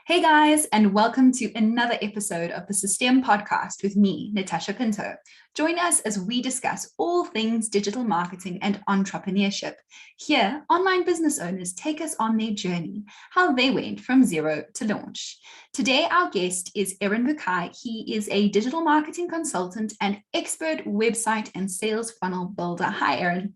Hey guys, and welcome to another episode of the System podcast with me, Natachja Pinto. Join us as we discuss all things digital marketing and entrepreneurship. Here, online business owners take us on their journey, how they went from zero to launch. Today, our guest is Eran Bucai. He is a digital marketing consultant and expert website and sales funnel builder. Hi, Eran.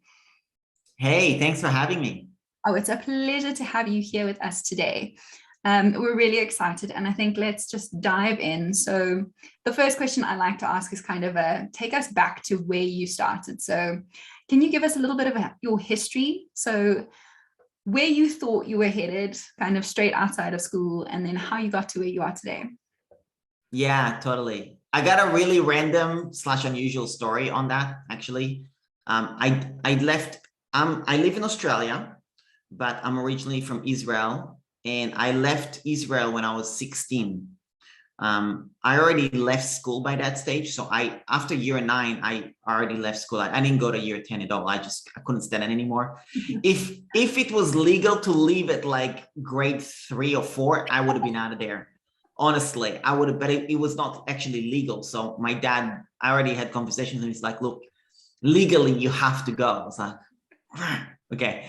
Hey, thanks for having me. Oh, it's a pleasure to have you here with us today. We're really excited, and I think let's just dive in. So the first question I like to ask is kind of take us back to where you started. So can you give us a little bit of your history? So where you thought you were headed, kind of straight outside of school, and then how you got to where you are today. Yeah, totally. I got a really random / unusual story on that, actually. I live in Australia, but I'm originally from Israel. And I left Israel when I was 16. I already left school by that stage. So after year 9, I already left school. I didn't go to year 10 at all. I couldn't stand it anymore. If it was legal to leave at like grade 3 or 4, I would have been out of there. Honestly, I would have, but it was not actually legal. So my dad, I already had conversations and he's like, look, legally you have to go. I was like, okay.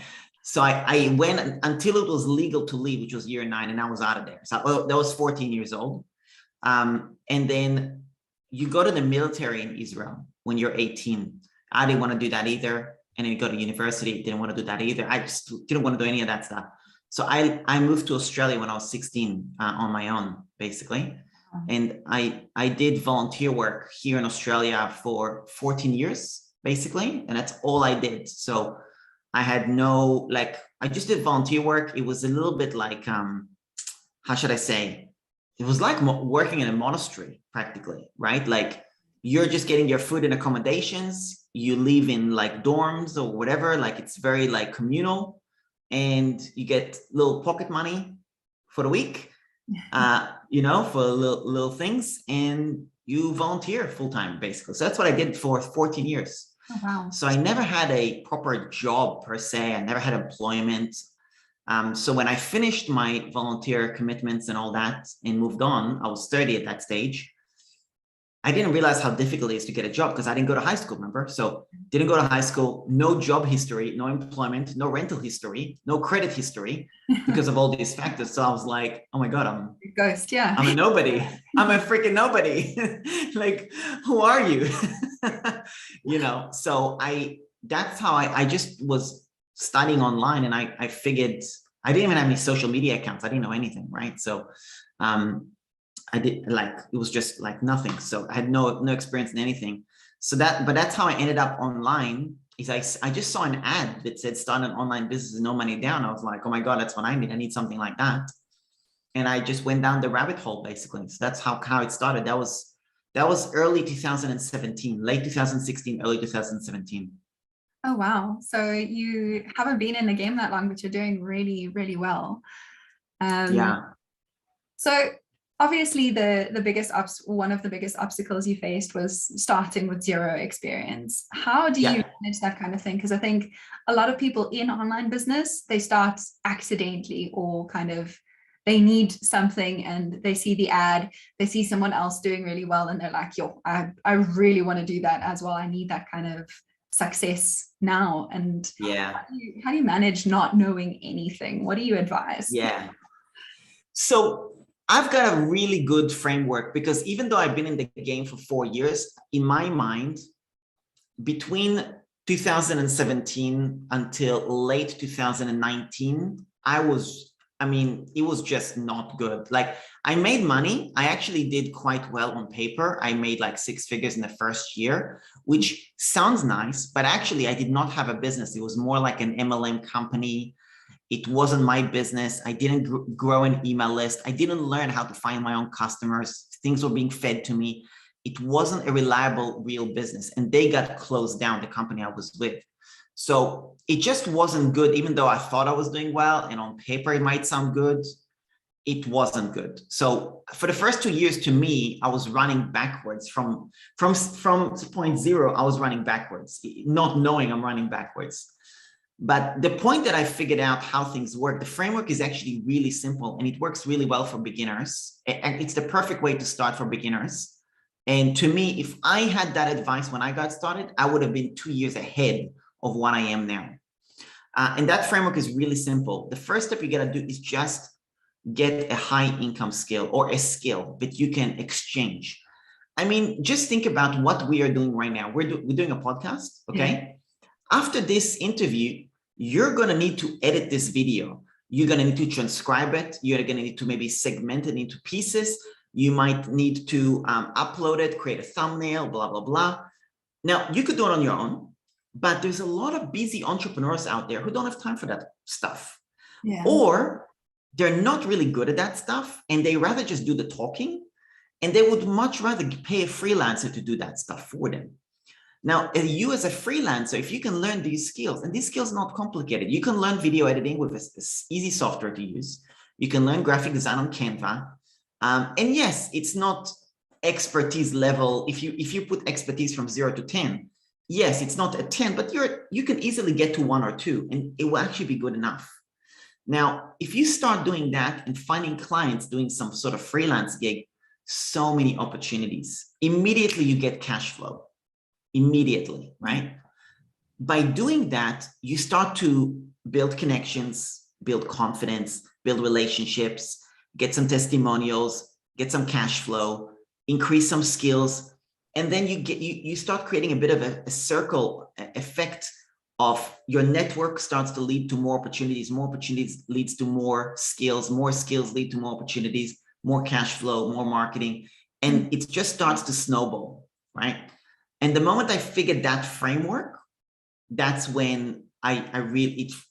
So I went until it was legal to leave, which was year 9, and I was out of there. So that was 14 years old. And then you go to the military in Israel when you're 18. I didn't want to do that either. And then you go to university, didn't want to do that either. I just didn't want to do any of that stuff. So I moved to Australia when I was 16 on my own, basically. And I did volunteer work here in Australia for 14 years, basically. And that's all I did. So I had I just did volunteer work. It was a little bit like, how should I say? It was like working in a monastery practically, right? Like you're just getting your food and accommodations. You live in like dorms or whatever. Like it's very like communal, and you get little pocket money for the week, for little things, and you volunteer full time basically. So that's what I did for 14 years. Oh, wow. So I never had a proper job per se. I never had employment. So when I finished my volunteer commitments and all that and moved on, I was 30 at that stage. I didn't realize how difficult it is to get a job because I didn't go to high school, remember? So didn't go to high school, no job history, no employment, no rental history, no credit history because of all these factors. So I was like, oh my God, I'm a ghost. Yeah. I'm a nobody. I'm a freaking nobody. Like, who are you? So that's how I just was studying online, and I figured I didn't even have any social media accounts. I didn't know anything, right? So I did it was just like nothing. So I had no experience in anything. But that's how I ended up online. Is I just saw an ad that said start an online business, no money down. I was like, oh my God, that's what I need. I need something like that. And I just went down the rabbit hole basically. So that's how it started. That was early 2017, late 2016, early 2017. Oh, wow. So you haven't been in the game that long, but you're doing really, really well. Yeah. So obviously one of the biggest obstacles you faced was starting with zero experience. How do you manage that kind of thing? Because I think a lot of people in online business, they start accidentally or kind of they need something and they see the ad, they see someone else doing really well and they're like, yo, I really want to do that as well. I need that kind of success now. And how do you manage not knowing anything? What do you advise? Yeah. So I've got a really good framework because even though I've been in the game for 4 years, in my mind, between 2017 until late 2019, it was just not good. Like I made money. I actually did quite well on paper. I made like 6 figures in the first year, which sounds nice, but actually I did not have a business. It was more like an MLM company. It wasn't my business. I didn't grow an email list. I didn't learn how to find my own customers. Things were being fed to me. It wasn't a reliable, real business. And they got closed down, the company I was with. So it just wasn't good, even though I thought I was doing well and on paper it might sound good, it wasn't good. So for the first 2 years, to me, I was running backwards from point zero. I was running backwards, not knowing I'm running backwards. But the point that I figured out how things work, the framework is actually really simple and it works really well for beginners. And it's the perfect way to start for beginners. And to me, if I had that advice when I got started, I would have been 2 years ahead of what I am now. And that framework is really simple. The first step you got to do is just get a high income skill or a skill that you can exchange. I mean, just think about what we are doing right now. We're doing a podcast, okay? Yeah. After this interview, you're going to need to edit this video. You're going to need to transcribe it. You're going to need to maybe segment it into pieces. You might need to upload it, create a thumbnail, blah, blah, blah. Now, you could do it on your own, but there's a lot of busy entrepreneurs out there who don't have time for that stuff. Yeah. Or they're not really good at that stuff and they rather just do the talking, and they would much rather pay a freelancer to do that stuff for them. Now, you as a freelancer, if you can learn these skills, and these skills are not complicated, you can learn video editing with this easy software to use. You can learn graphic design on Canva. And yes, it's not expertise level. If you put expertise from 0 to 10, yes, it's not a 10, but you can easily get to 1 or 2, and it will actually be good enough. Now, if you start doing that and finding clients doing some sort of freelance gig, so many opportunities. Immediately you get cash flow. Immediately, right? By doing that, you start to build connections, build confidence, build relationships, get some testimonials, get some cash flow, increase some skills, and then you start creating a bit of a circle effect of your network starts to lead to more opportunities leads to more skills lead to more opportunities, more cash flow, more marketing, and it just starts to snowball, right? And the moment I figured that framework, that's when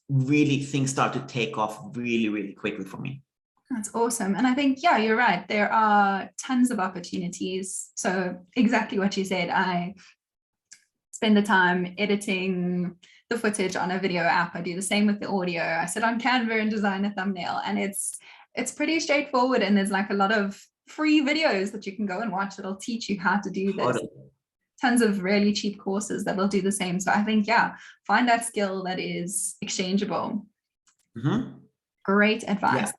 really things start to take off really, really quickly for me. That's awesome. And I think, yeah, you're right. There are tons of opportunities. So exactly what you said, I spend the time editing the footage on a video app. I do the same with the audio. I sit on Canva and design a thumbnail, and it's pretty straightforward. And there's like a lot of free videos that you can go and watch that'll teach you how to do this. Tons of really cheap courses that will do the same. So I think, yeah, find that skill that is exchangeable. Mm-hmm. Great advice.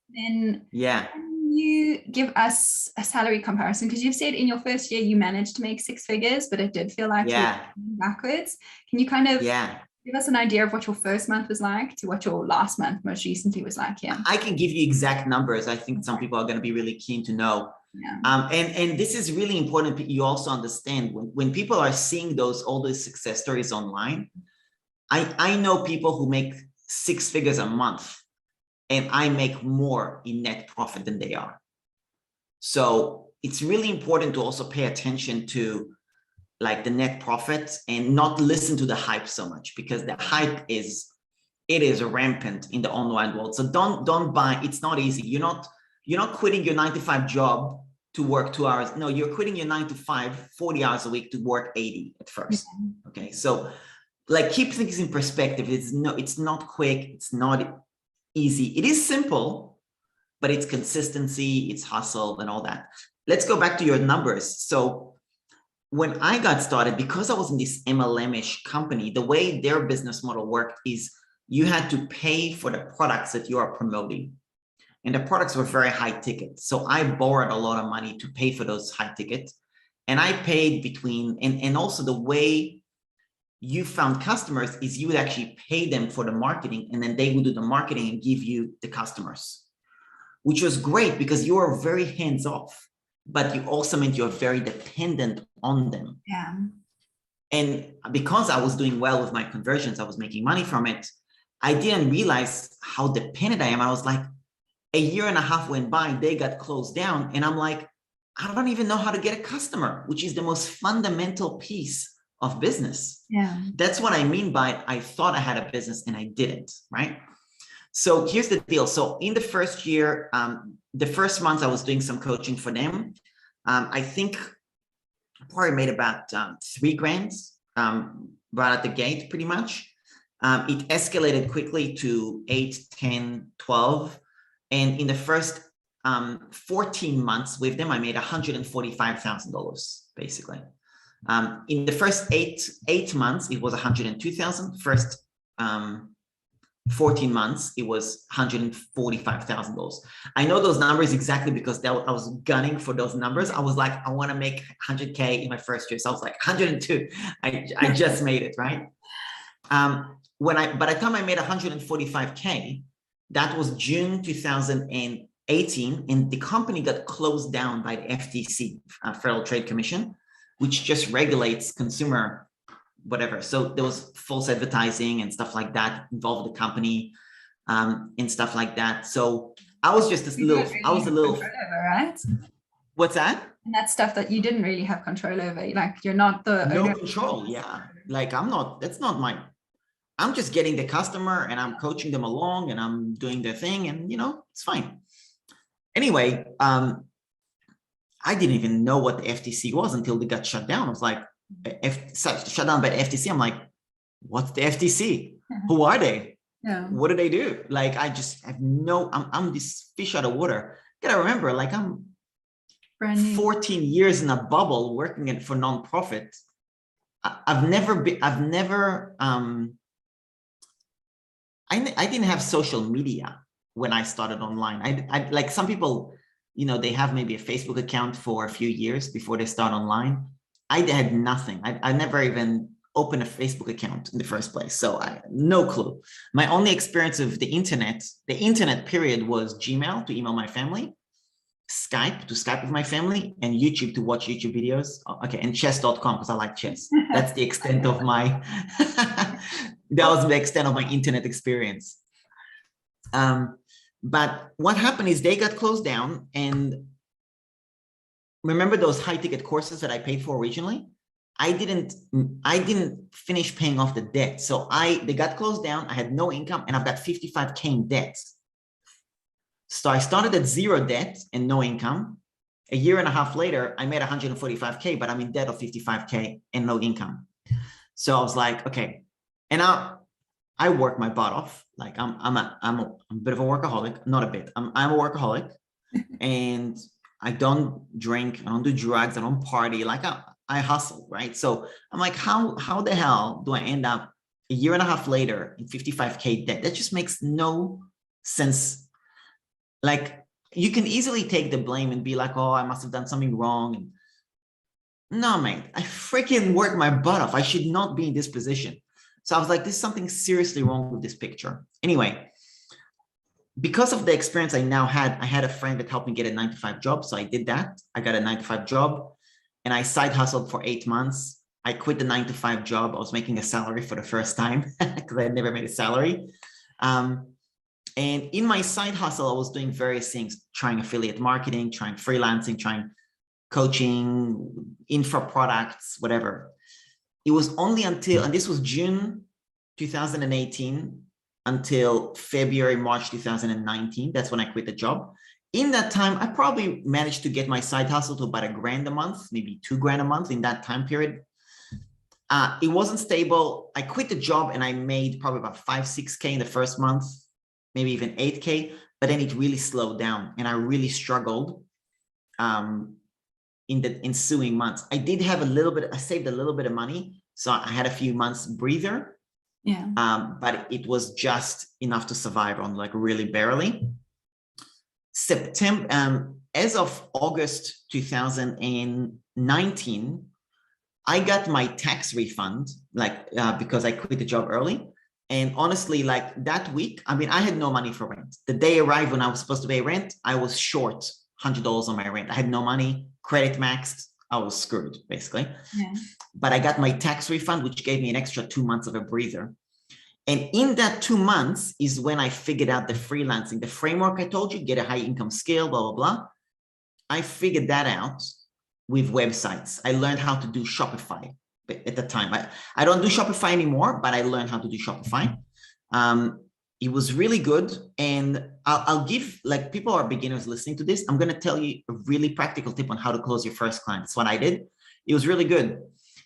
Yeah. Can you give us a salary comparison? Because you've said in your first year you managed to make 6 figures, but it did feel like you were backwards. Can you kind of give us an idea of what your first month was like to what your last month most recently was like? Yeah, I can give you exact numbers. I think some people are going to be really keen to know. Yeah. And this is really important. You also understand when people are seeing all those success stories online. I know people who make 6 figures a month, and I make more in net profit than they are. So it's really important to also pay attention to like the net profit and not listen to the hype so much, because the hype is rampant in the online world. So don't buy. It's not easy. You're not quitting your 9-to-5 job to work 2 hours. No, you're quitting your 9-to-5, 40 hours a week to work 80 at first. Okay. So like keep things in perspective. It's not quick. It's not easy. It is simple, but it's consistency, it's hustle and all that. Let's go back to your numbers. So when I got started, because I was in this MLM-ish company, the way their business model worked is you had to pay for the products that you are promoting. And the products were very high ticket. So I borrowed a lot of money to pay for those high tickets. And I paid and also the way you found customers is you would actually pay them for the marketing, and then they would do the marketing and give you the customers, which was great because you are very hands-off, but you also meant you're very dependent on them. Yeah. And because I was doing well with my conversions, I was making money from it. I didn't realize how dependent I am. I was like, a year and a half went by, they got closed down. And I'm like, I don't even know how to get a customer, which is the most fundamental piece of business. Yeah, that's what I mean by I thought I had a business and I didn't, right? So here's the deal. So in the first year, the first month I was doing some coaching for them. I think I probably made about $3,000 right at the gate, pretty much. It escalated quickly to 8, 10, 12. And in the first 14 months with them, I made $145,000, basically. In the first eight months, it was 102,000. First 14 months, it was $145,000. I know those numbers exactly because I was gunning for those numbers. I was like, I want to make 100K in my first year. So I was like 102. I just made it, right? By the time I made 145K, that was June 2018, and the company got closed down by the FTC, Federal Trade Commission, which just regulates consumer whatever. So there was false advertising and stuff like that involved the company, and stuff like that. So I was just a little, right? What's that? And that's stuff that you didn't really have control over. Like you're not the no control. Yeah, like that's not my. I'm just getting the customer and I'm coaching them along and I'm doing their thing, and it's fine. Anyway, I didn't even know what the FTC was until they got shut down. I was like, shut down by the FTC. I'm like, what's the FTC? Who are they? Yeah. What do they do? Like, I just have I'm this fish out of water. You gotta remember, like I'm 14 years in a bubble working for nonprofit. I didn't have social media when I started online. I like some people, they have maybe a Facebook account for a few years before they start online. I had nothing. I never even opened a Facebook account in the first place. So I no clue. My only experience of the internet period was Gmail to email my family, Skype to Skype with my family, and YouTube to watch YouTube videos. Okay, and chess.com because I like chess. That's the extent of my that was the extent of my internet experience. But what happened is they got closed down, and remember those high ticket courses that I paid for originally? I didn't finish paying off the debt. So they got closed down. I had no income, and I've got 55K in debt. So I started at zero debt and no income. A year and a half later, I made 145K, but I'm in debt of 55K and no income. So I was like, okay. And I work my butt off. Like I'm a bit of a workaholic, not a bit. I'm a workaholic, and I don't drink, I don't do drugs, I don't party. Like I hustle, right? So I'm like, how the hell do I end up a year and a half later in 55K debt? That just makes no sense. Like you can easily take the blame and be like, oh, I must have done something wrong. No, mate, I freaking worked my butt off. I should not be in this position. So I was like, there's something seriously wrong with this picture. Anyway, because of the experience I now had, I had a friend that helped me get a 9-to-5 job. So I did that. I got a 9-to-5 job and I side hustled for 8 months. I quit the 9-to-5 job. I was making a salary for the first time because I had never made a salary. And in my side hustle, I was doing various things, trying affiliate marketing, trying freelancing, trying coaching, infra products, whatever. It was only until, and this was June 2018 until February, March 2019. That's when I quit the job. In that time, I probably managed to get my side hustle to about $1,000 a month, maybe $2,000 a month in that time period. It wasn't stable. I quit the job and I made probably about 5-6K in the first month, maybe even 8K, but then it really slowed down and I really struggled in the ensuing months. I did have I saved a little bit of money. So I had a few months breather, but it was just enough to survive on, like really barely. As of August 2019, I got my tax refund, because I quit the job early. And honestly, like that week, I mean, I had no money for rent. The day arrived when I was supposed to pay rent, I was short $100 on my rent. I had no money, credit maxed. I was screwed, basically. Yeah. But I got my tax refund, which gave me an extra 2 months of a breather. And in that 2 months is when I figured out the freelancing, the framework I told you, get a high income skill, blah, blah, blah. I figured that out with websites. I learned how to do Shopify at the time. I don't do Shopify anymore, but I learned how to do Shopify. It was really good. And I'll give, like, people are beginners listening to this, I'm going to tell you a really practical tip on how to close your first client. That's what I did. It was really good.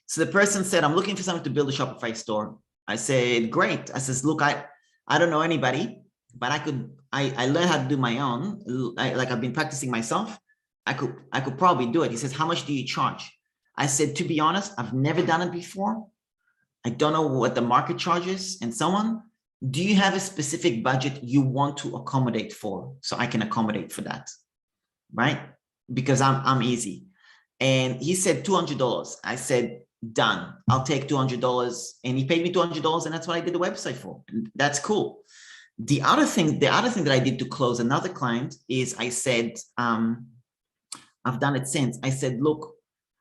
So the person said, I'm looking for someone to build a Shopify store. I said, great. I says, look, I don't know anybody, but I learned how to do my own. I've been practicing myself. I could probably do it. He says, how much do you charge? I said, to be honest, I've never done it before. I don't know what the market charges and so on. do you have a specific budget you want to accommodate for? So I can accommodate for that, right? Because I'm easy. And he said $200. I said, done. I'll take $200. And he paid me $200, and that's what I did the website for. And that's cool. The other thing that I did to close another client is I said, I've done it since. I said, look,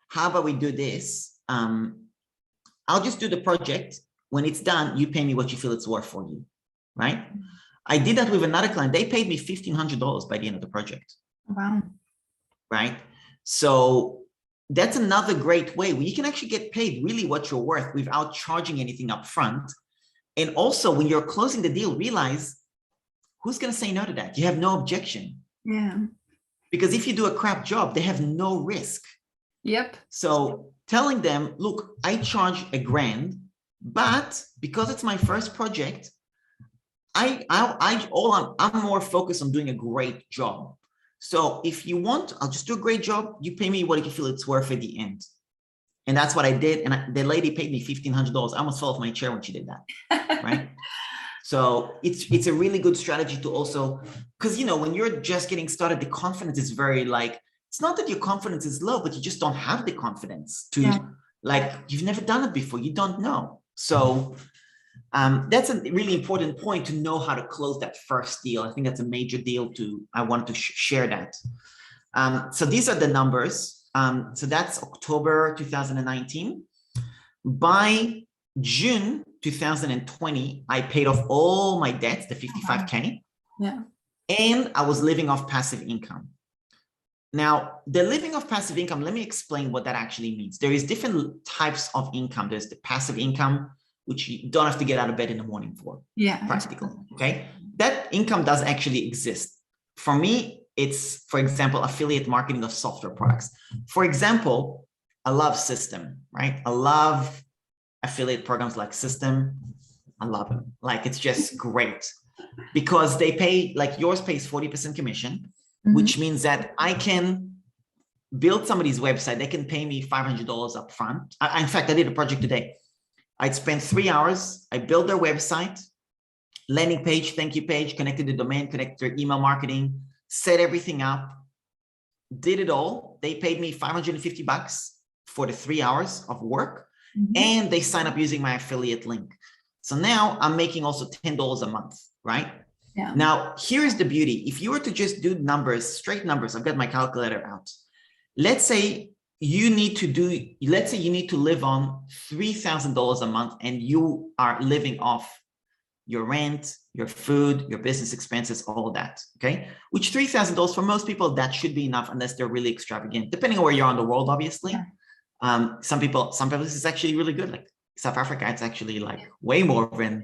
how about we do this? I'll just do the project. When it's done, you pay me what you feel it's worth for you, right? I did that with another client. They paid me $1,500 by the end of the project. Wow. Right? So that's another great way where you can actually get paid really what you're worth without charging anything up front. And also, when you're closing the deal, realize who's going to say no to that? You have no objection. Yeah. Because if you do a crap job, they have no risk. Yep. So telling them, look, I charge $1,000, but because it's my first project, I'm more focused on doing a great job. So if you want, I'll just do a great job. You pay me what you feel it's worth at the end. And that's what I did. And the lady paid me $1,500. I almost fell off my chair when she did that, right? So it's a really good strategy to also, because, you know, when you're just getting started, the confidence is very like, it's not that your confidence is low, but you just don't have the confidence to like, you've never done it before. You don't know. So that's a really important point to know how to close that first deal. I think that's a major deal I wanted to share that. So these are the numbers. So that's October 2019. By June 2020, I paid off all my debts, the 55K. Yeah. And I was living off passive income. Now, the living off passive income, let me explain what that actually means. There is different types of income. There's the passive income, which you don't have to get out of bed in the morning for. Yeah. Practical. Okay. That income does actually exist. For me, it's, for example, affiliate marketing of software products. For example, I love System, right? I love affiliate programs like System. I love them. Like, it's just great because they pay, like yours pays 40% commission, which means that I can build somebody's website. They can pay me $500 up front. In fact, I did a project today. I'd spend 3 hours. I built their website, landing page, thank you page, connected the domain, connected their email marketing, set everything up, did it all. They paid me $550 for the 3 hours of work, and they sign up using my affiliate link. So now I'm making also $10 a month, right? Yeah. Now, here's the beauty. If you were to just do numbers, straight numbers, I've got my calculator out. Let's say you need to live on $3,000 a month and you are living off your rent, your food, your business expenses, all that, okay? Which $3,000 for most people, that should be enough unless they're really extravagant, depending on where you're on the world, obviously. Yeah. Some people, this is actually really good. Like South Africa, it's actually like way more than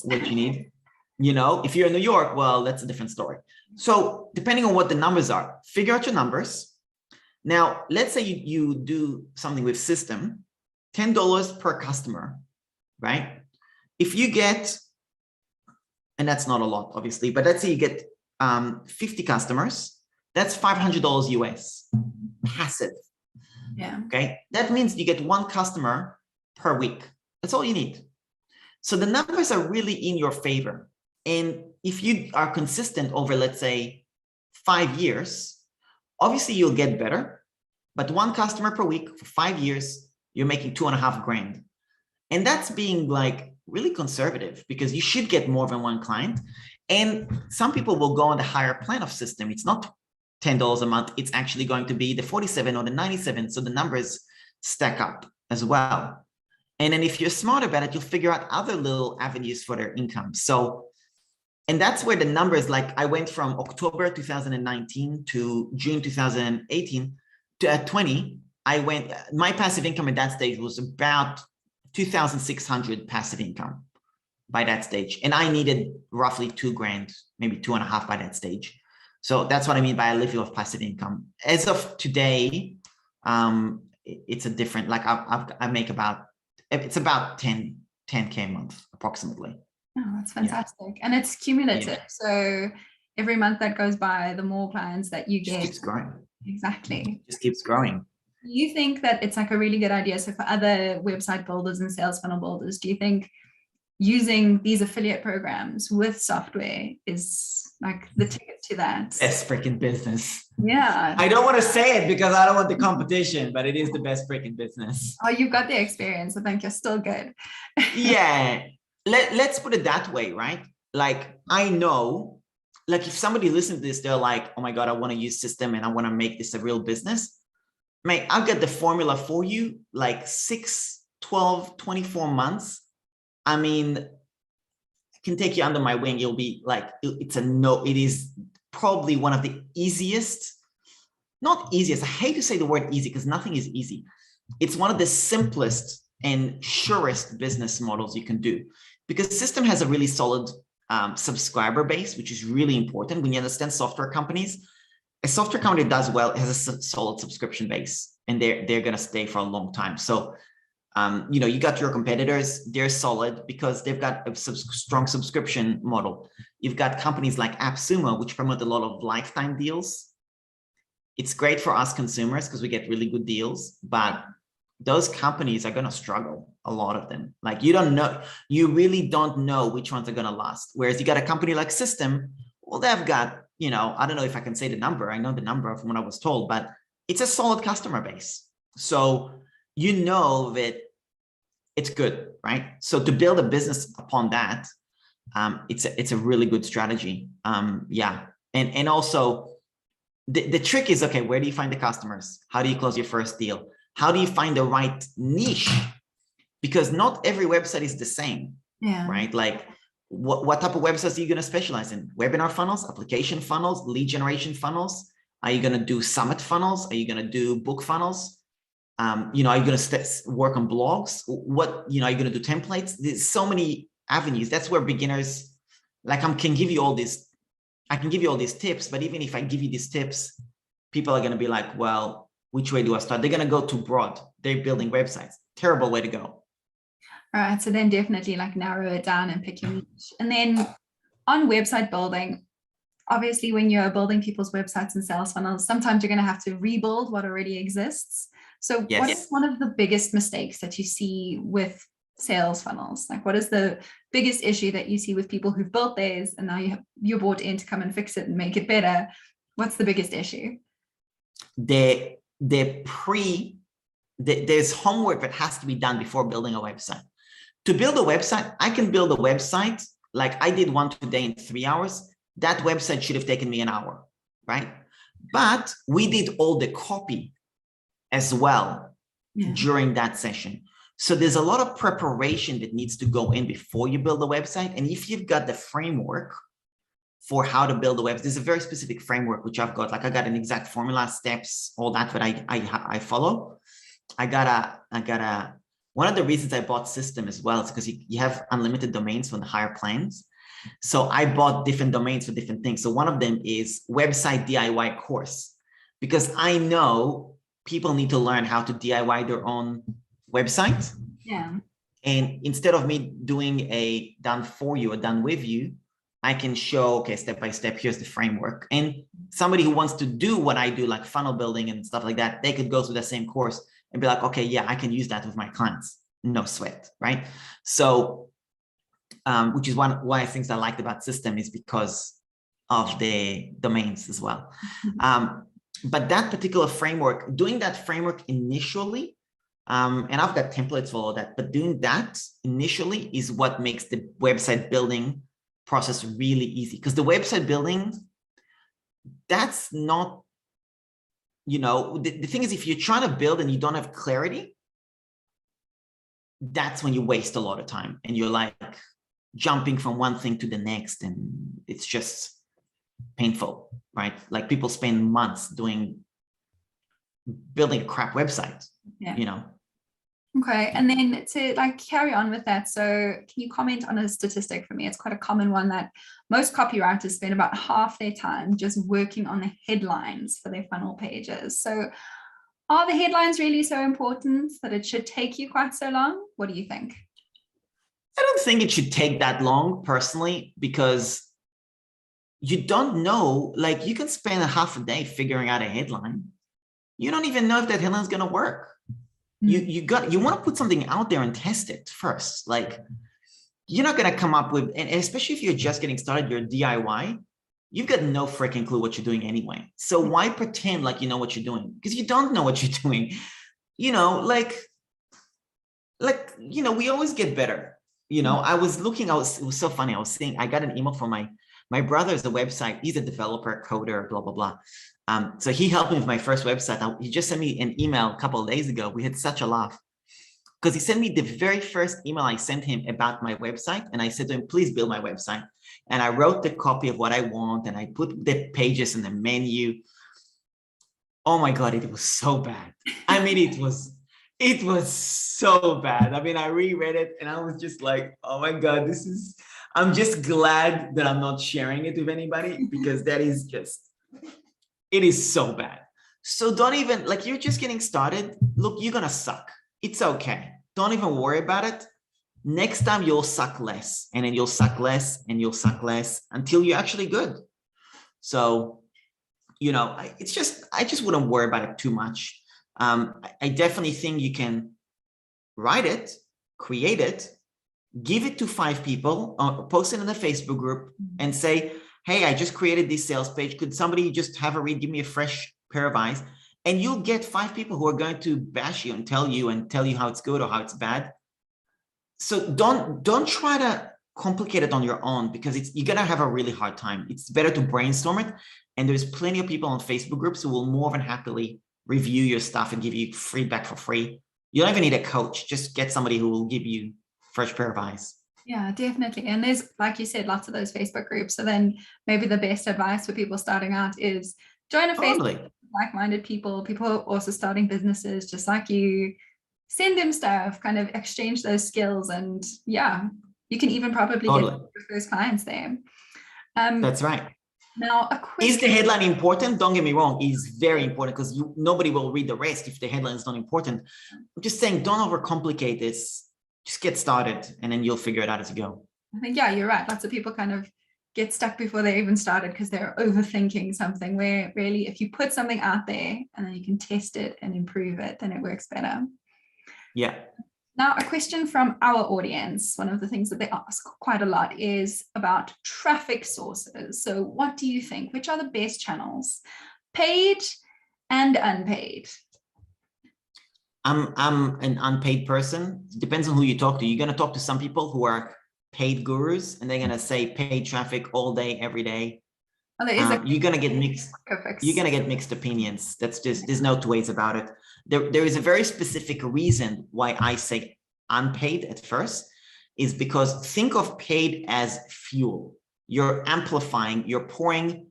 what you need. You know, if you're in New York, well, that's a different story. So depending on what the numbers are, figure out your numbers. Now, let's say you do something with System, $10 per customer, right? If you get, and that's not a lot, obviously, but let's say you get 50 customers, that's $500 US, passive. Yeah. Okay, that means you get one customer per week. That's all you need. So the numbers are really in your favor. And if you are consistent over, let's say, 5 years, obviously you'll get better, but one customer per week for 5 years, you're making $2.5 grand. And that's being like really conservative because you should get more than one client. And some people will go on the higher plan of System. It's not $10 a month. It's actually going to be the 47 or the 97. So the numbers stack up as well. And then if you're smart about it, you'll figure out other little avenues for their income. So, and that's where the numbers, like I went from October 2019 to June 2018 to 20, my passive income at that stage was about 2,600 passive income by that stage. And I needed roughly 2 grand, maybe 2.5 by that stage. So that's what I mean by a living of passive income. As of today, it's a different, like I make about, it's about 10K a month approximately. Oh, that's fantastic. Yeah. And it's cumulative. Yeah. So every month that goes by, the more clients that you get. Just keeps growing. Exactly. Just keeps growing. Do you think that it's like a really good idea? So for other website builders and sales funnel builders, do you think using these affiliate programs with software is like the ticket to that. Best freaking business. Yeah. I don't want to say it because I don't want the competition, but it is the best freaking business. Oh, you've got the experience. I think you're still good. Yeah. Let's put it that way, right? Like, I know, like if somebody listens to this, they're like, oh my God, I want to use system and I want to make this a real business. Mate, I've got the formula for you, like 6, 12, 24 months. I mean, I can take you under my wing. You'll be like, it is probably one of the easiest, not easiest. I hate to say the word easy because nothing is easy. It's one of the simplest and surest business models you can do, because system has a really solid subscriber base, which is really important. When you understand software companies, a software company does well, it has a solid subscription base, and they're going to stay for a long time. So, you got your competitors, they're solid because they've got a strong subscription model. You've got companies like AppSumo, which promote a lot of lifetime deals. It's great for us consumers because we get really good deals, but those companies are going to struggle, a lot of them. Like, you really don't know which ones are going to last. Whereas you got a company like System, well, they've got, I don't know if I can say the number. I know the number from what I was told, but it's a solid customer base. So, that it's good, right? So to build a business upon that, it's a really good strategy. Yeah. And also the trick is, okay, where do you find the customers? How do you close your first deal? How do you find the right niche? Because not every website is the same, right? Like, what type of websites are you going to specialize in? Webinar funnels, application funnels, lead generation funnels? Are you going to do summit funnels? Are you going to do book funnels? Are you going to work on blogs? Are you going to do templates? There's so many avenues. That's where beginners, like, I can give you all these tips, but even if I give you these tips, people are going to be like, well, which way do I start? They're going to go too broad. They're building websites. Terrible way to go. All right. So then definitely like narrow it down and pick your niche. And then on website building, obviously when you're building people's websites and sales funnels, sometimes you're going to have to rebuild what already exists. So what is one of the biggest mistakes that you see with sales funnels? Like, what is the biggest issue that you see with people who've built theirs and now you're brought in to come and fix it and make it better? What's the biggest issue? There's homework that has to be done before building a website. To build a website, I can build a website like I did one today in 3 hours. That website should have taken me an hour, right? But we did all the copy as well during that session. So there's a lot of preparation that needs to go in before you build a website. And if you've got the framework for how to build a website, there's a very specific framework, which I've got, like I got an exact formula, steps, all that I follow. One of the reasons I bought System as well is because you have unlimited domains from the higher plans. So I bought different domains for different things. So one of them is website DIY course, because I know people need to learn how to DIY their own website. Yeah. And instead of me doing a done for you or done with you, I can show, okay, step by step, here's the framework. And somebody who wants to do what I do, like funnel building and stuff like that, they could go through the same course and be like, okay, yeah, I can use that with my clients. No sweat, right? So, which is one of the things I liked about System is because of the domains as well. But that particular framework, doing that framework initially, and I've got templates for all that, but doing that initially is what makes the website building process really easy. Because the website building, that's not, the thing is, if you're trying to build and you don't have clarity, that's when you waste a lot of time and you're like jumping from one thing to the next, and it's just painful, right? Like, people spend months building a crap website, Okay. And then to like carry on with that, so can you comment on a statistic for me? It's quite a common one that most copywriters spend about half their time just working on the headlines for their funnel pages. So are the headlines really so important that it should take you quite so long? What do you think? I don't think it should take that long personally, because you don't know, like, you can spend a half a day figuring out a headline. You don't even know if that headline is going to work. You want to put something out there and test it first. Like, you're not going to come up with, and especially if you're just getting started, you're DIY, you've got no freaking clue what you're doing anyway. So why pretend like you know what you're doing? Because you don't know what you're doing. You know, we always get better. I was looking, it was so funny. I was seeing, I got an email from my brother's a website. He's a developer, coder, blah, blah, blah. So he helped me with my first website. He just sent me an email a couple of days ago. We had such a laugh because he sent me the very first email I sent him about my website. And I said to him, please build my website. And I wrote the copy of what I want. And I put the pages in the menu. Oh my God, it was so bad. I mean, it was so bad. I mean, I reread it and I was just like, oh my God, I'm just glad that I'm not sharing it with anybody because it is so bad. So don't even, like, you're just getting started. Look, you're going to suck. It's okay. Don't even worry about it. Next time you'll suck less, and then you'll suck less and you'll suck less until you're actually good. So, I just wouldn't worry about it too much. I definitely think you can write it, create it, give it to 5 people, post it in the Facebook group and say, hey, I just created this sales page. Could somebody just have a read, give me a fresh pair of eyes? And you'll get 5 people who are going to bash you and tell you how it's good or how it's bad. So don't try to complicate it on your own because you're going to have a really hard time. It's better to brainstorm it. And there's plenty of people on Facebook groups who will more than happily review your stuff and give you feedback for free. You don't even need a coach. Just get somebody who will give you fresh pair of eyes. Yeah, definitely. And there's, like you said, lots of those Facebook groups. So then maybe the best advice for people starting out is join a Facebook group, like-minded people who are also starting businesses just like you. Send them stuff, kind of exchange those skills, and yeah, you can even probably get your first clients there. That's right. Now, is the headline important? Don't get me wrong, it's very important because nobody will read the rest if the headline is not important. I'm just saying, don't overcomplicate this. Just get started and then you'll figure it out as you go. I think, yeah, you're right. Lots of people kind of get stuck before they even started because they're overthinking something, where really if you put something out there and then you can test it and improve it, then it works better. Yeah. Now, a question from our audience, one of the things that they ask quite a lot is about traffic sources. So what do you think? Which are the best channels? Paid and unpaid? I'm an unpaid person. It depends on who you talk to. You're going to talk to some people who are paid gurus and they're going to say paid traffic all day, every day. Oh, you're going to get mixed. You're going to get mixed opinions. That's just, there's no two ways about it. There is a very specific reason why I say unpaid at first, is because think of paid as fuel. You're amplifying, you're pouring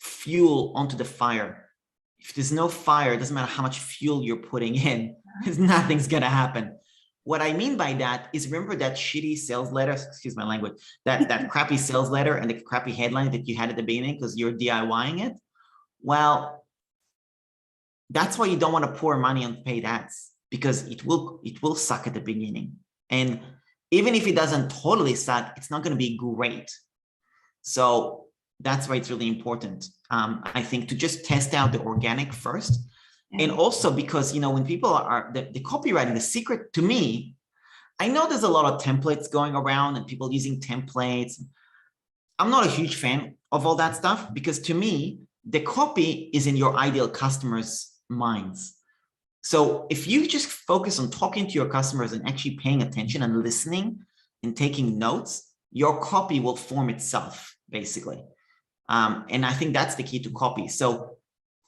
fuel onto the fire. If there's no fire, it doesn't matter how much fuel you're putting in, nothing's going to happen. What I mean by that is, remember that shitty sales letter, excuse my language, that crappy sales letter and the crappy headline that you had at the beginning because you're DIYing it? Well, that's why you don't want to pour money on paid ads, because it will suck at the beginning. And even if it doesn't totally suck, it's not going to be great. So that's why it's really important, I think, to just test out the organic first. And also because, when people are the copywriting, the secret to me, I know there's a lot of templates going around and people using templates. I'm not a huge fan of all that stuff, because to me, the copy is in your ideal customers' minds. So if you just focus on talking to your customers and actually paying attention and listening and taking notes, your copy will form itself, basically. And I think that's the key to copy. So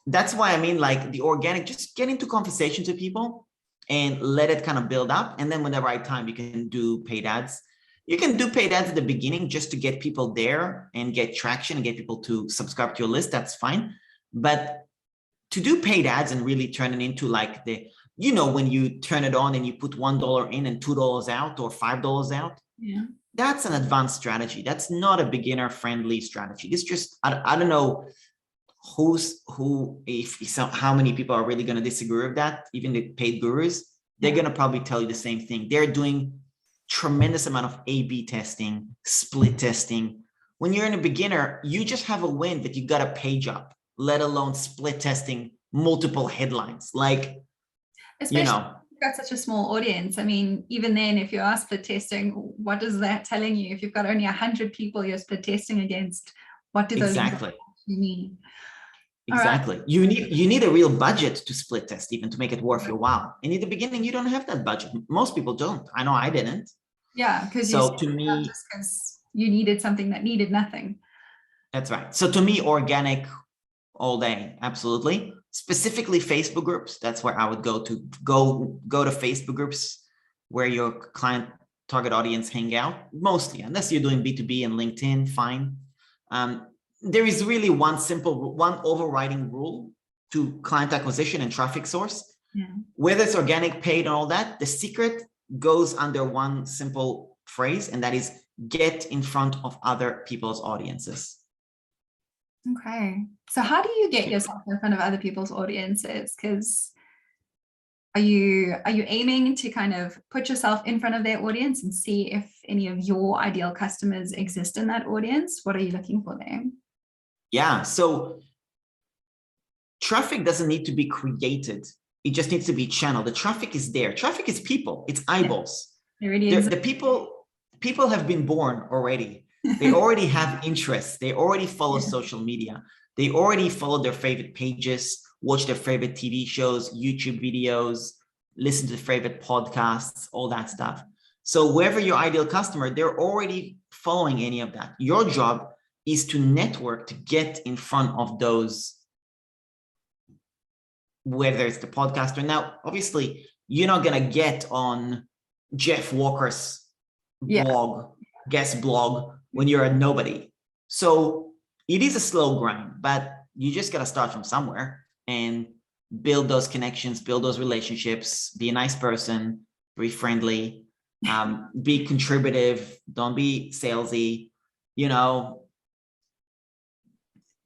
that's why I mean, like, the organic, just get into conversations with people and let it kind of build up. And then when the right time, you can do paid ads. You can do paid ads at the beginning just to get people there and get traction and get people to subscribe to your list. That's fine. But to do paid ads and really turn it into like when you turn it on and you put $1 in and $2 out or $5 out, that's an advanced strategy. That's not a beginner friendly strategy. It's just, I don't know how many people are really going to disagree with that. Even the paid gurus, they're going to probably tell you the same thing. They're doing tremendous amount of A/B testing, split testing. When you're in a beginner, you just have a win that you got a page up, let alone split testing multiple headlines. Like, especially got such a small audience. I mean, even then, if you are split testing, what is that telling you? If you've got only 100 people you're split testing against, what do those Exactly. actually mean? Exactly. Right. You need a real budget to split test even to make it worth your while. And in the beginning, you don't have that budget. Most people don't. I know I didn't. Yeah, because you So set to it up me, just because you needed something that needed nothing. that's right. So to me, organic all day, absolutely. Specifically Facebook groups. That's where I would go to Facebook groups where your client target audience hang out, mostly, unless you're doing B2B and LinkedIn, fine. There is really one overriding rule to client acquisition and traffic source. Yeah. Whether it's organic, paid, and all that, the secret goes under one simple phrase, and that is get in front of other people's audiences. Okay. So how do you get yourself in front of other people's audiences? Because are you aiming to kind of put yourself in front of their audience and see if any of your ideal customers exist in that audience? What are you looking for there? Yeah, so traffic doesn't need to be created. It just needs to be channeled. The traffic is there. Traffic is people. It's eyeballs. It really is. The people have been born already. They already have interests. They already follow social media. They already follow their favorite pages, watch their favorite TV shows, YouTube videos, listen to their favorite podcasts, all that stuff. So wherever your ideal customer, they're already following any of that. Your job is to network to get in front of those, whether it's the podcaster. Now, obviously, you're not going to get on Jeff Walker's blog, guest blog, when you're a nobody. So it is a slow grind, but you just got to start from somewhere and build those connections, build those relationships, be a nice person, be friendly, be contributive, don't be salesy. You know,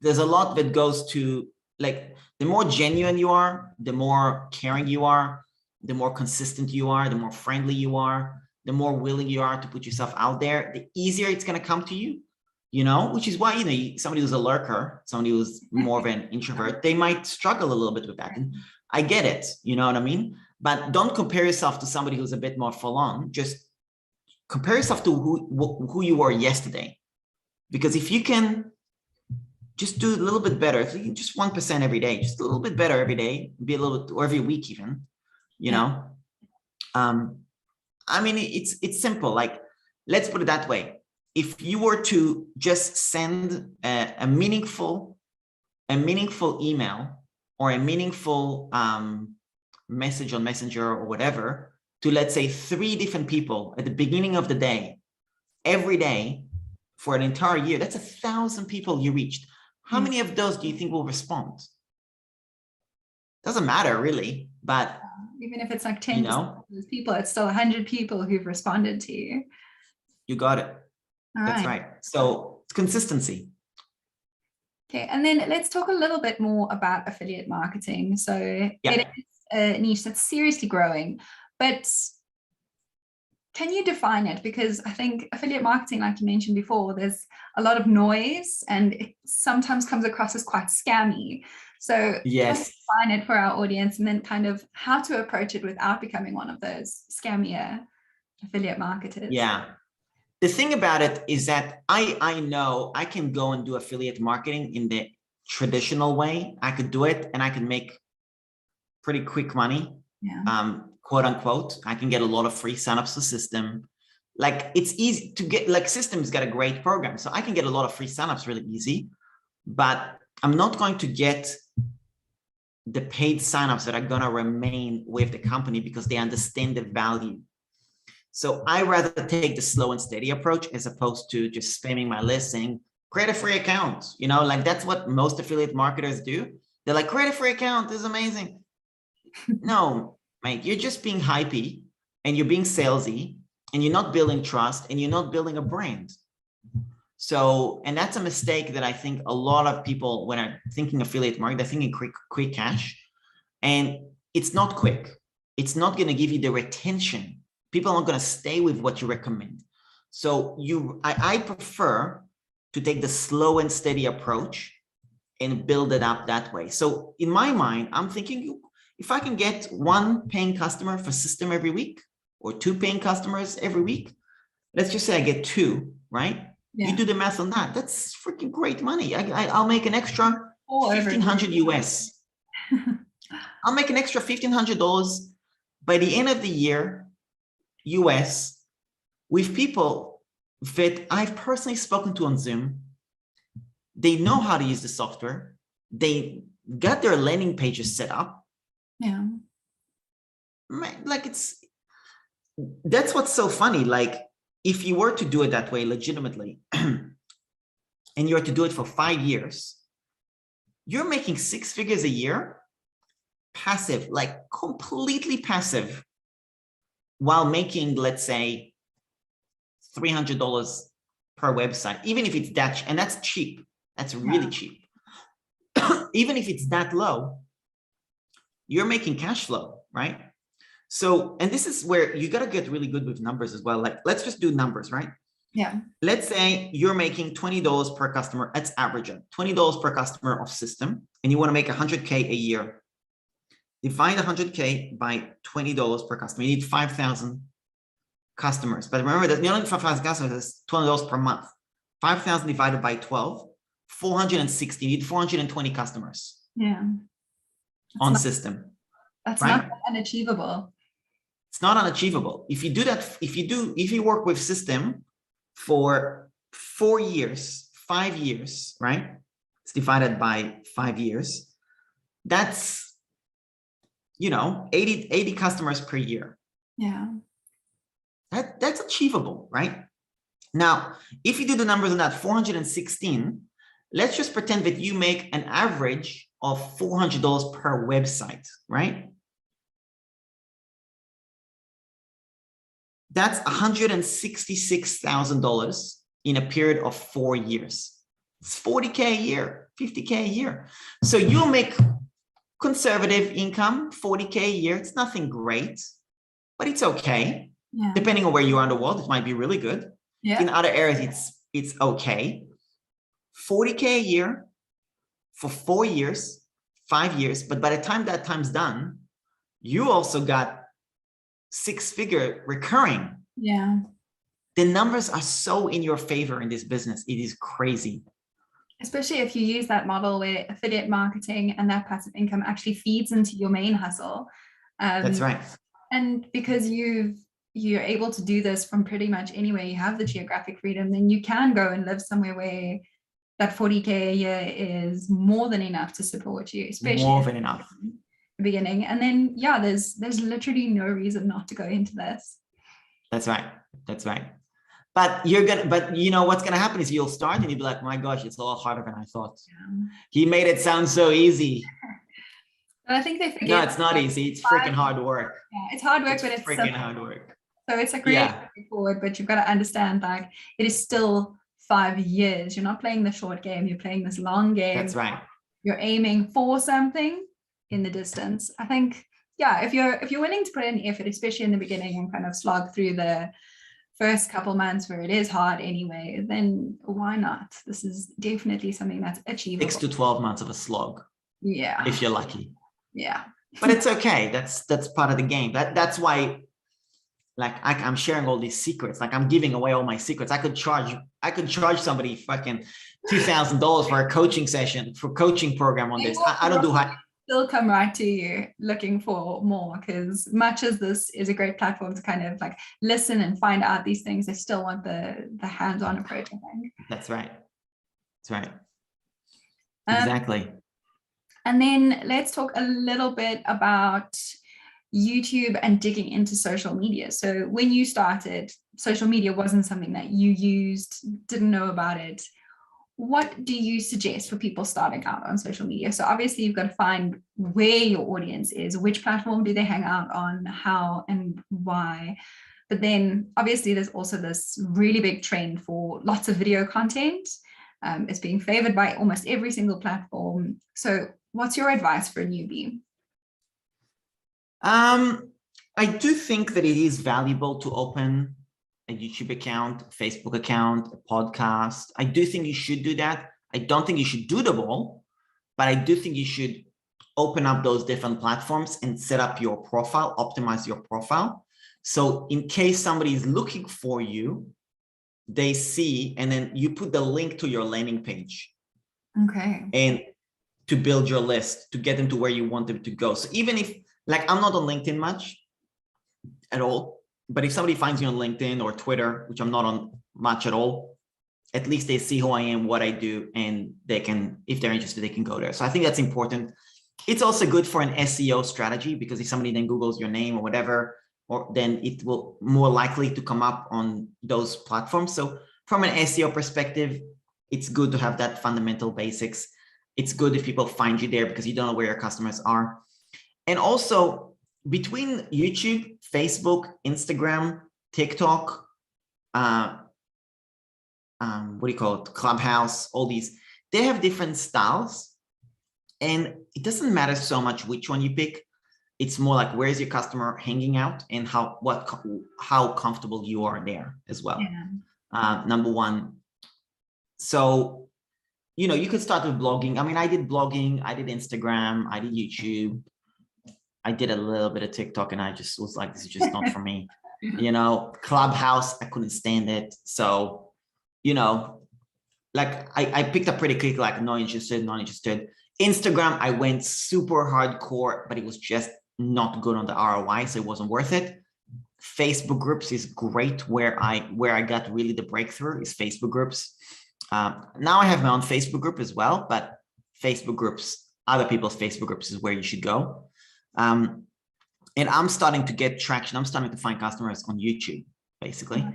there's a lot that goes to, like, the more genuine you are, the more caring you are, the more consistent you are, the more friendly you are, the more willing you are to put yourself out there, the easier it's going to come to you, you know, which is why, you know, somebody who's a lurker, somebody who's more of an introvert, they might struggle a little bit with that. And I get it, you know what I mean? But don't compare yourself to somebody who's a bit more full on. Just compare yourself to who you were yesterday. Because if you can just do a little bit better, if you can just 1% every day, just a little bit better every day, be a little bit, or every week even, you know, I mean, it's simple. Like, let's put it that way. If you were to just send a meaningful email or a meaningful message on Messenger or whatever to, let's say, 3 different people at the beginning of the day, every day for an entire year, that's 1,000 people you reached. How many of those do you think will respond? Doesn't matter really, but even if it's like 10% of those people, it's still 100 people who've responded to you. You got it. That's right. So it's consistency. Okay, and then let's talk a little bit more about affiliate marketing. So it is a niche that's seriously growing, but can you define it? Because I think affiliate marketing, like you mentioned before, there's a lot of noise and it sometimes comes across as quite scammy. So yes, define it for our audience, and then kind of how to approach it without becoming one of those scammier affiliate marketers. Yeah. The thing about it is that I know I can go and do affiliate marketing in the traditional way. I could do it and I can make pretty quick money, quote unquote. I can get a lot of free signups to system. Like, it's easy to get, like, System's got a great program. So I can get a lot of free signups really easy, but I'm not going to get the paid signups that are going to remain with the company because they understand the value. So I rather take the slow and steady approach as opposed to just spamming my list saying, create a free account. You know, like, that's what most affiliate marketers do. They're like, create a free account, this is amazing. No, mate, you're just being hypey and you're being salesy and you're not building trust and you're not building a brand. So, and that's a mistake that I think a lot of people, when are thinking affiliate marketing, they're thinking quick cash, and it's not quick. It's not going to give you the retention. People aren't going to stay with what you recommend. So I prefer to take the slow and steady approach and build it up that way. So in my mind, I'm thinking If I can get 1 paying customer for system every week or 2 paying customers every week, let's just say I get 2, right? Yeah. You do the math on that. That's freaking great money. I'll make an extra 1,500 US. I'll make an extra $1,500 by the end of the year, US, with people that I've personally spoken to on Zoom. They know how to use the software. They got their landing pages set up. Yeah. Like that's what's so funny. Like if you were to do it that way legitimately, and you were to do it for 5 years, you're making 6 figures a year, passive, like completely passive, while making, let's say, $300 per website, even if it's that, and that's cheap. That's really cheap. Even if it's that low, you're making cash flow, right? So, and this is where you got to get really good with numbers as well. Like, let's just do numbers, right? Yeah. Let's say you're making $20 per customer. That's average, $20 per customer of system, and you want to make 100K a year. Divide 100K by $20 per customer. You need 5,000 customers. But remember that you only 5,000 customers is $20 per month. 5,000 divided by 12, 460. You need 420 customers. Yeah. On system. That's right? not unachievable. It's not unachievable. If you do that, if you work with system for 4 years, 5 years, right? It's divided by 5 years. That's, 80 customers per year. Yeah. That's achievable, right? Now, if you do the numbers on that 416, let's just pretend that you make an average of $400 per website, right? That's $166,000 in a period of 4 years. It's 40K a year, 50K a year. So you'll make conservative income, 40K a year. It's nothing great, but it's okay. Yeah. Depending on where you are in the world, it might be really good. Yeah. In other areas, it's okay. 40K a year for 4 years, 5 years. But by the time that time's done, you also got 6-figure recurring. Yeah. The numbers are so in your favor in this business. It is crazy. Especially if you use that model where affiliate marketing and that passive income actually feeds into your main hustle. That's right. And because you're able to do this from pretty much anywhere, you have the geographic freedom, then you can go and live somewhere where that 40K a year is more than enough to support you, especially more than enough. The beginning. And then, yeah, there's literally no reason not to go into this. That's right. That's right. But you know what's gonna happen is you'll start and you'll be like, my gosh, it's a lot harder than I thought. Yeah. He made it sound so easy. But I think they forget. No, it's not easy. It's freaking hard work. Yeah, it's hard work, but it's freaking hard work. So it's like really forward, but you've got to understand, like, it is still 5 years. You're not playing the short game. You're playing this long game. That's right. You're aiming for something in the distance. I think, yeah, if you're willing to put in effort, especially in the beginning, and kind of slog through the first couple months where it is hard anyway, then why not? This is definitely something that's achievable. 6 to 12 months of a slog. Yeah. If you're lucky. Yeah. But it's okay. That's part of the game. That's why, like, I'm sharing all these secrets. Like, I'm giving away all my secrets. I could charge somebody fucking $2,000 for a coaching session, for coaching program on this. I don't do high. They'll come right to you looking for more, because much as this is a great platform to kind of like listen and find out these things, they still want the hands-on approach, I think. That's right. That's right. Exactly. And then let's talk a little bit about YouTube and digging into social media. So when you started, social media wasn't something that you used, didn't know about it. What do you suggest for people starting out on social media? So obviously you've got to find where your audience is, which platform do they hang out on, how and why. But then obviously there's also this really big trend for lots of video content. It's being favored by almost every single platform. So what's your advice for a newbie? I do think that it is valuable to open a YouTube account, a Facebook account, a podcast. I do think you should do that. I don't think you should do them all, but I do think you should open up those different platforms and set up your profile, optimize your profile. So in case somebody is looking for you, they see, and then you put the link to your landing page. Okay. And to build your list, to get them to where you want them to go. So even if, like, I'm not on LinkedIn much at all, but if somebody finds you on LinkedIn or Twitter, which I'm not on much at all, at least they see who I am, what I do, and they can, if they're interested, they can go there. So I think that's important. It's also good for an SEO strategy, because if somebody then Googles your name or whatever, or then it will more likely to come up on those platforms. So from an SEO perspective, it's good to have that fundamental basics. It's good if people find you there because you don't know where your customers are. And also between YouTube, Facebook, Instagram, TikTok, what do you call it? Clubhouse, all these, they have different styles. And it doesn't matter so much which one you pick. It's more like, where's your customer hanging out and how comfortable you are there as well. Yeah. Number one. So, you know, you could start with blogging. I mean, I did blogging, I did Instagram, I did YouTube. I did a little bit of TikTok, and I just was like, this is just not for me. You know, Clubhouse, I couldn't stand it. So, you know, like I picked up pretty quick, like not interested, not interested. Instagram, I went super hardcore, but it was just not good on the ROI, so it wasn't worth it. Facebook groups is great. Where I got really the breakthrough is Facebook groups. Now I have my own Facebook group as well, but Facebook groups, other people's Facebook groups is where you should go. And I'm starting to get traction. I'm starting to find customers on YouTube, basically.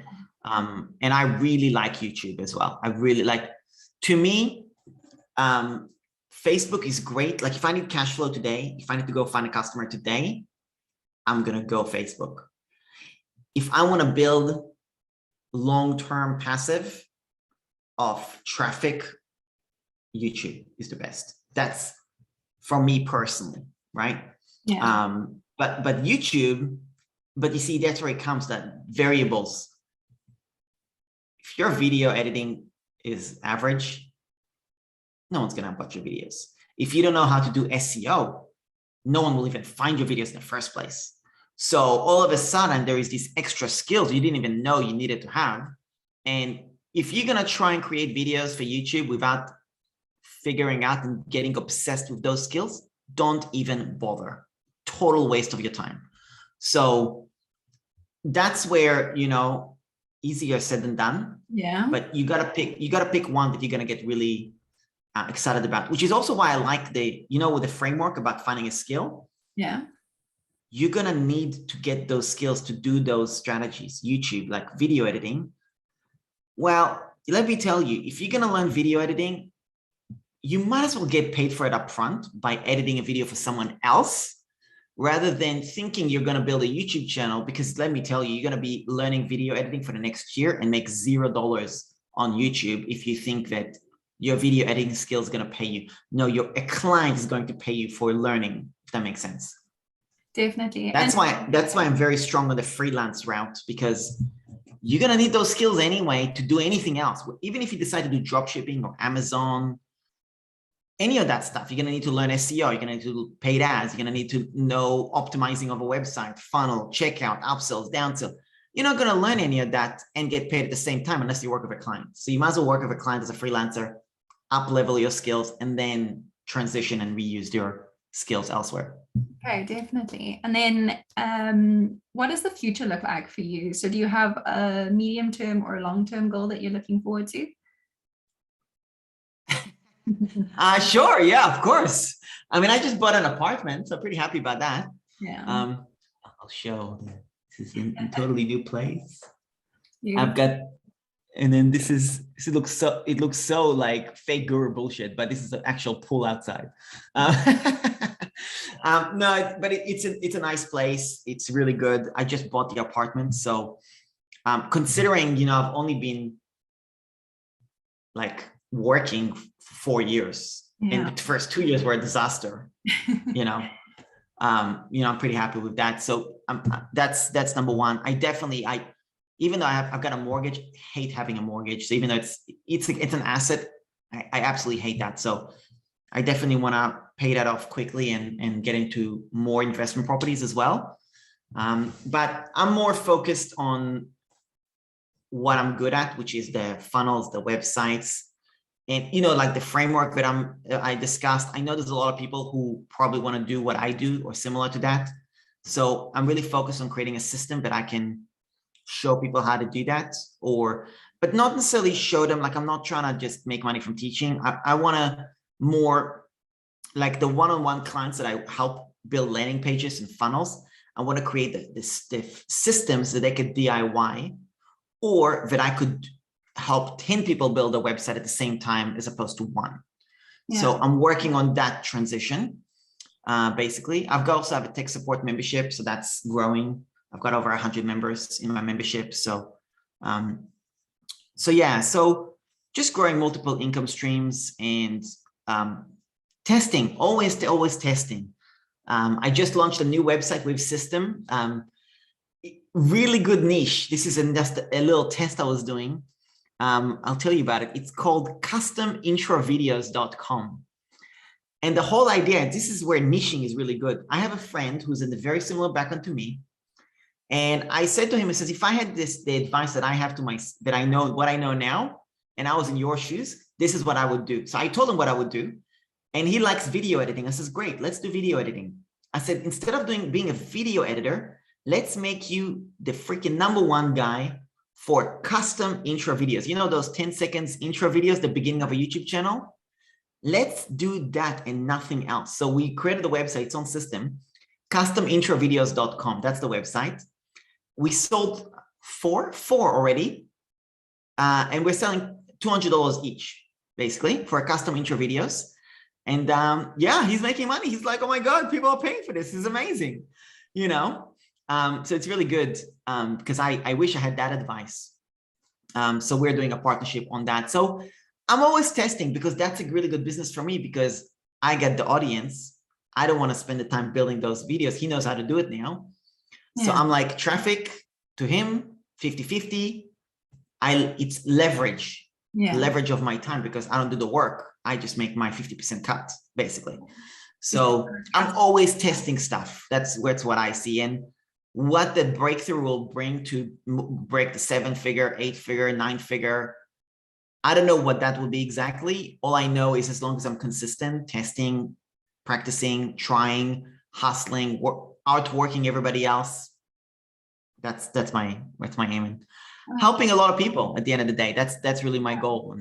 And I really like YouTube as well. I really like, to me, Facebook is great. Like if I need cash flow today, if I need to go find a customer today, I'm going to go Facebook. If I want to build long-term passive of traffic, YouTube is the best. That's for me personally, right? Yeah. But YouTube, but you see, that's where it comes, that variables. If your video editing is average, no one's gonna watch your videos. If you don't know how to do SEO, no one will even find your videos in the first place. So all of a sudden, there is these extra skills you didn't even know you needed to have. And if you're gonna try and create videos for YouTube without figuring out and getting obsessed with those skills, don't even bother. Total waste of your time. So that's where, you know, easier said than done. Yeah. But you gotta pick one that you're gonna get really excited about, which is also why I like the, you know, with the framework about finding a skill. Yeah. You're gonna need to get those skills to do those strategies. YouTube, like video editing. Well, let me tell you, if you're gonna learn video editing, you might as well get paid for it up front by editing a video for someone else, rather than thinking you're going to build a YouTube channel, because let me tell you, you're going to be learning video editing for the next year and make $0 on YouTube if you think that your video editing skill is going to pay you. No, a client is going to pay you for learning, if that makes sense. Definitely. That's why I'm very strong on the freelance route, because you're going to need those skills anyway to do anything else. Even if you decide to do dropshipping or Amazon, any of that stuff, you're going to need to learn SEO. You're going to need to do paid ads. You're going to need to know optimizing of a website, funnel, checkout, upsells, downsell. You're not going to learn any of that and get paid at the same time unless you work with a client. So you might as well work with a client as a freelancer, up level your skills, and then transition and reuse your skills elsewhere. Okay, definitely. And then what does the future look like for you? So do you have a medium term or a long-term goal that you're looking forward to? Sure. Yeah, of course. I mean, I just bought an apartment, so I'm pretty happy about that. Yeah. I'll show. This is a totally new place. Yeah. I've got, and then it looks so like fake guru bullshit, but this is an actual pool outside. No, but it's a nice place. It's really good. I just bought the apartment, so considering, you know, I've only been like working for 4 years, and the first 2 years were a disaster. You know, I'm pretty happy with that. So that's number one. Even though I've got a mortgage, I hate having a mortgage. So even though it's an asset, I absolutely hate that. So I definitely want to pay that off quickly and get into more investment properties as well. But I'm more focused on what I'm good at, which is the funnels, the websites, and like the framework that I discussed. I know there's a lot of people who probably want to do what I do or similar to that. So I'm really focused on creating a system that I can show people how to do that, but not necessarily show them. Like, I'm not trying to just make money from teaching. I want to more like the one-on-one clients that I help build landing pages and funnels. I want to create the systems that they could DIY, or that I could help 10 people build a website at the same time as opposed to one. Yeah. So I'm working on that transition. Basically, I've also have a tech support membership, so that's growing. I've got over 100 members in my membership. So yeah, so just growing multiple income streams and testing, always testing. I just launched a new website with system. Really good niche. This is just a little test I was doing. I'll tell you about it. It's called customintro-videos.com. And the whole idea, this is where niching is really good. I have a friend who's in a very similar background to me. And I said to him, I says, if I had the advice that I have that I know what I know now, and I was in your shoes, this is what I would do. So I told him what I would do. And he likes video editing. I says, great, let's do video editing. I said, instead of being a video editor, let's make you the freaking #1 guy for custom intro videos. You know, those 10 seconds intro videos, the beginning of a YouTube channel? Let's do that and nothing else. So we created a website, it's on system, customintro-videos.com. That's the website. We sold four already. And we're selling $200 each, basically, for custom intro videos. And yeah, he's making money. He's like, oh my God, people are paying for this. This is amazing. So it's really good because I wish I had that advice. So we're doing a partnership on that. So I'm always testing because that's a really good business for me because I get the audience. I don't want to spend the time building those videos. He knows how to do it now. Yeah. So I'm like, traffic to him, 50-50. It's leverage, leverage of my time because I don't do the work. I just make my 50% cut, basically. So I'm always testing stuff. That's what I see. And what the breakthrough will bring to break the 7-figure, 8-figure, 9-figure, I don't know what that will be exactly. All I know is as long as I'm consistent, testing, practicing, trying, hustling, outworking everybody else, that's my aim. And helping a lot of people at the end of the day. That's really my goal.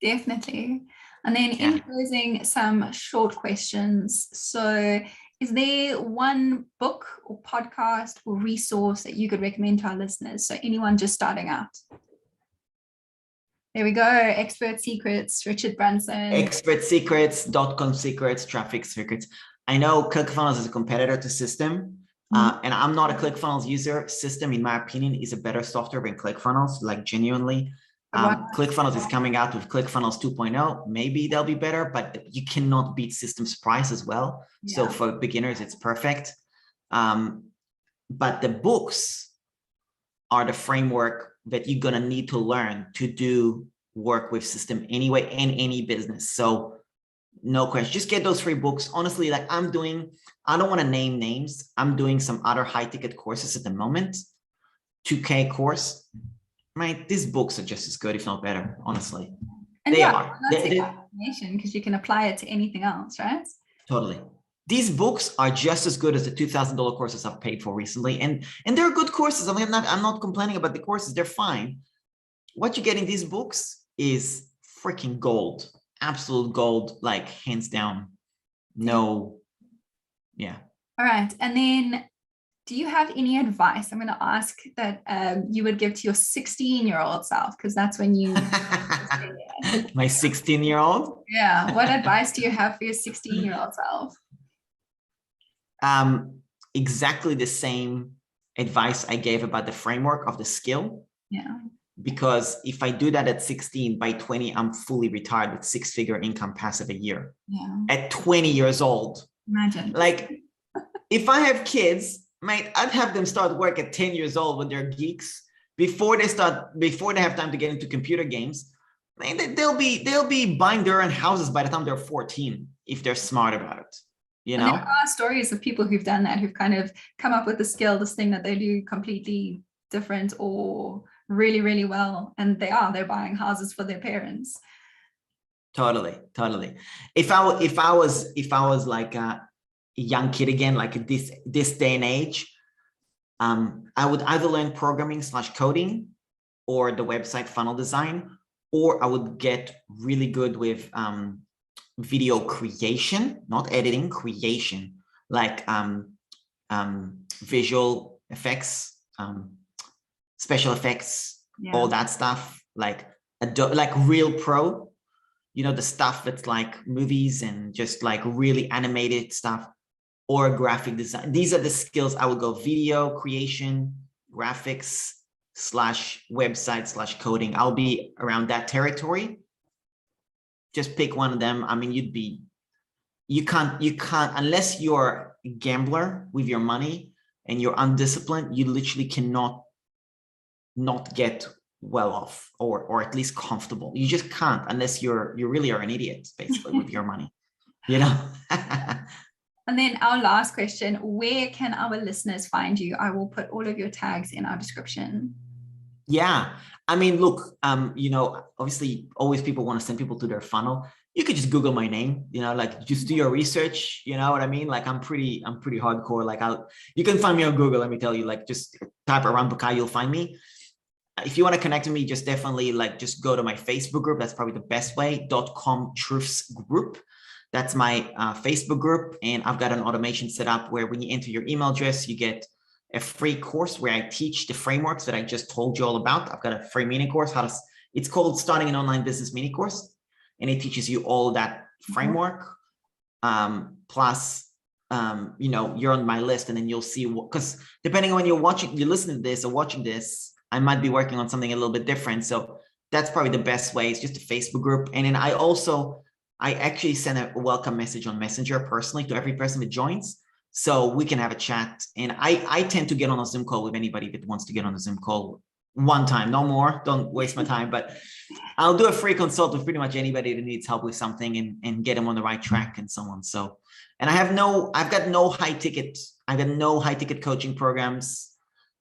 Definitely. And then in closing, some short questions. So is there one book or podcast or resource that you could recommend to our listeners? So anyone just starting out. There we go. Expert Secrets, Richard Branson. Expert Secrets, .com Secrets, Traffic Secrets. I know ClickFunnels is a competitor to System. And I'm not a ClickFunnels user. System, in my opinion, is a better software than ClickFunnels, like genuinely. ClickFunnels is coming out with ClickFunnels 2.0. Maybe they'll be better, but you cannot beat System's price as well. Yeah. So for beginners, it's perfect. But the books are the framework that you're going to need to learn to do work with System anyway in any business. So no question, just get those 3 books. Honestly, like I don't want to name names. I'm doing some other high ticket courses at the moment, 2K course. Right, these books are just as good, if not better, honestly. And they are. That's information because you can apply it to anything else, right? Totally. These books are just as good as the $2,000 courses I've paid for recently, and they're good courses. I mean, I'm not complaining about the courses; they're fine. What you get in these books is freaking gold, absolute gold, like hands down. No, yeah. All right, and then. Do you have any advice I'm going to ask that you would give to your 16-year-old self? Because that's when you... My 16-year-old? Yeah. What advice do you have for your 16-year-old self? Exactly the same advice I gave about the framework of the skill. Yeah. Because if I do that at 16, by 20, I'm fully retired with 6-figure income passive a year. Yeah. At 20 years old. Imagine. Like, if I have kids... Mate, I'd have them start work at 10 years old when they're geeks before they have time to get into computer games. they'll be buying their own houses by the time they're 14 if they're smart about it. You And there know, are stories of people who've done that, who've kind of come up with a skill, this thing that they do completely different or really, really well. And they're buying houses for their parents. totally. If I was like a young kid again, like this day and age, I would either learn programming / coding or the website funnel design, or I would get really good with video creation, not editing, creation, like visual effects, special effects, all that stuff, like Real Pro, you know, the stuff that's like movies and just like really animated stuff, or graphic design. These are the skills I would go: video creation, graphics / website / coding. I'll be around that territory. Just pick one of them. I mean, you can't, unless you're a gambler with your money and you're undisciplined, you literally cannot not get well off, or at least comfortable. You just can't, unless you really are an idiot, basically, with your money, you know? And then our last question, where can our listeners find you? I will put all of your tags in our description. Yeah. I mean, look, you know, obviously always people want to send people to their funnel. You could just Google my name, you know, like just do your research, you know what I mean? Like I'm pretty hardcore. Like you can find me on Google. Let me tell you, like just type Eran Bucai, you'll find me. If you want to connect with me, just definitely like just go to my Facebook group. That's probably the best way. .com truths group. That's my Facebook group. And I've got an automation set up where when you enter your email address, you get a free course where I teach the frameworks that I just told you all about. I've got a free mini course. It's called Starting an Online Business Mini Course. And it teaches you all that framework. Plus, you know, you're on my list, and then you'll see what, because depending on when you're listening to this or watching this, I might be working on something a little bit different. So that's probably the best way. It's just a Facebook group. And then I actually send a welcome message on Messenger personally to every person that joins, so we can have a chat. And I tend to get on a Zoom call with anybody that wants to get on a Zoom call one time, no more. Don't waste my time, but I'll do a free consult with pretty much anybody that needs help with something and get them on the right track and so on. So, and I've got no high ticket coaching programs.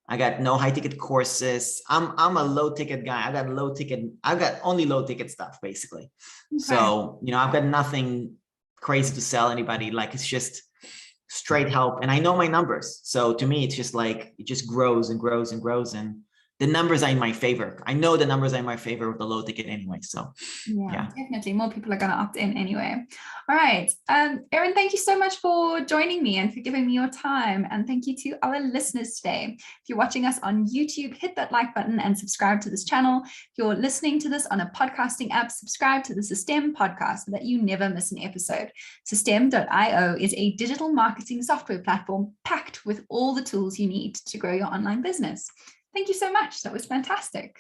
I got no high ticket courses. I'm a low ticket guy. I've got only low ticket stuff, basically. Okay. So, you know, I've got nothing crazy to sell anybody. Like, it's just straight help. And I know my numbers. So to me, it's just like, it just grows and grows and grows. And the numbers are in my favor. I know the numbers are in my favor with the low ticket anyway. So yeah. Definitely more people are going to opt in anyway. All right. Eran, thank you so much for joining me and for giving me your time. And thank you to our listeners today. If you're watching us on YouTube, hit that like button and subscribe to this channel. If you're listening to this on a podcasting app, subscribe to the System podcast so that you never miss an episode. System.io is a digital marketing software platform packed with all the tools you need to grow your online business. Thank you so much. That was fantastic.